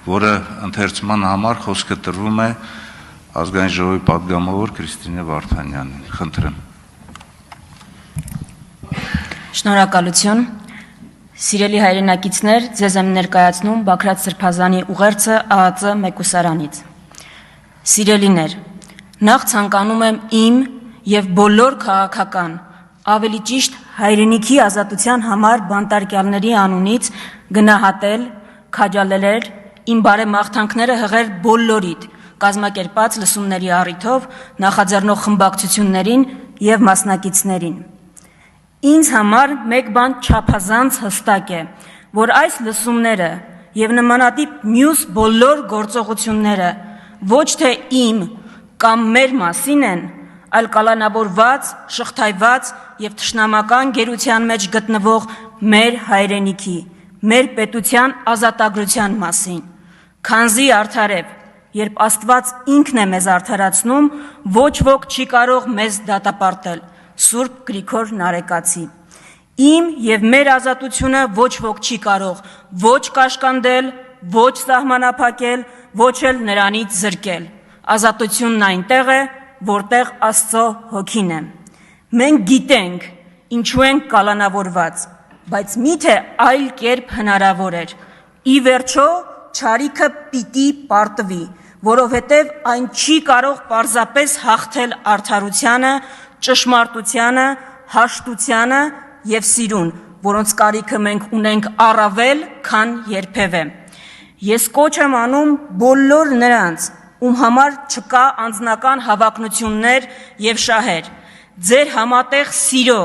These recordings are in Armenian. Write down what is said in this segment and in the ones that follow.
որը ընթերցման համար խոսքը տրվում է ազգային ժողովի պատգամավոր Քրիստինե Վարդանյանին։ Խնդրեմ։ Շնորհակալություն։ Սիրելի հայրենակիցներ, ձեզ եմ ներկայացնում Բագրատ Սրբազանի ուղերձը ԱԱԾ մեկուսարանից։ Սիրելիներ, նախ ցանկանում եմ իմ եւ բոլոր քաղաքական, ավելի ճիշտ հայրենիքի ազատության համար բանտարկյալների անունից գնահատել, քաջալերել, իմ բարեմաղթանքները հղել բոլորիդ կազմակերպած լսումների առիթով նախաձեռնող խմբակցություններին եւ մասնակիցներին։ Ինձ համար մեկ բան չափազանց հստակ է, որ այս լսումները եւ նմանատիպ մյուս բոլոր գործողությունները ոչ թե իմ կամ մեր մասին են, այլ կալանավորված, շղթայված եւ թշնամական գերության մեջ գտնվող մեր հայրենիքի, մեր պետության ազատագրության մասին։ Քանզի արդարև, երբ Աստված ինքն է մեզ արդարացնում, ոչ ոք չի կարող մեզ դատապարտել։ Սուրբ Գրիգոր Նարեկացի։ Իմ եւ մեր ազատությունը ոչ ոք չի կարող ոչ կաշկանդել, ոչ սահմանափակել, ոչ էլ նրանից զրկել։ Ազատությունն այնտեղ է, որտեղ Աստծո հոգին է։ Մենք գիտենք, ինչու ենք կալանավորված, բայց միթե այլ կերպ հնարավոր էր։ Ի վերջո, չարիքը պիտի պարտվի, որովհետև այն չի կարող պարզապես հաղթել արդարությանը, ճշմարտությանը, հաշտությանը եւ սիրուն, որոնց կարիքը մենք ունենք առավել, քան երբևէ։ Ես կոչ եմ անում բոլոր նրանց, ում համար չկա անձնական հավակնություններ եւ շահեր, ձեր համատեղ սիրո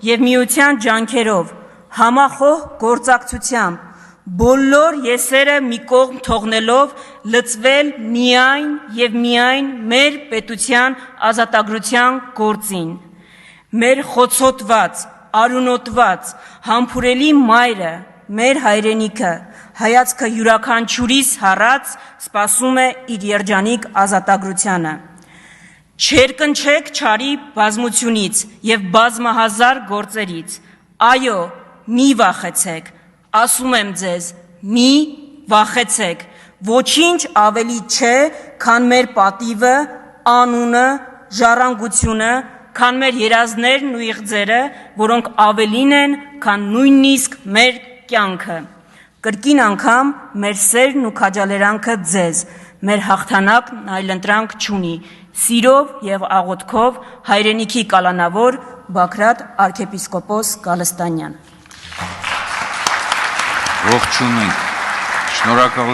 եւ միության ջանքերով, համախոհ գործակցությամբ, բոլոր եսերը մի կողմ թողնելով լծվել միայն եւ միայն մեր պետության ազատագրության գործին։ Մեր խոցոտված, արունոտված, համբուրելի մայրը, մեր հայրենիքը, հայացքը յուրաքանչյուրիս հառած սպասում է իր երջանիկ ազատագրությանը։ Չերկնչեք չարի բազմությունից եւ բազմահազար գործերից։ Այո, մի վախեցեք, ասում եմ ձեզ, մի վախեցեք, ոչինչ ավելի չէ, քան մեր պատիվը, անունը, ժառանգությունը, քան մեր երազներն ու իղձերը, որոնք ավելին են, քան նույնիսկ մեր կյանքը։ Կրկին անգամ մեր սերն ու քաջալերանքը ձեզ, մեր հաղթանակն այլընտրանք չունի, սիրով եւ աղոթքով հայրենիքի կալանավոր Բագրատ arczepiskopos Գալստանյան։ Ողջունենք, շնորհակալություն։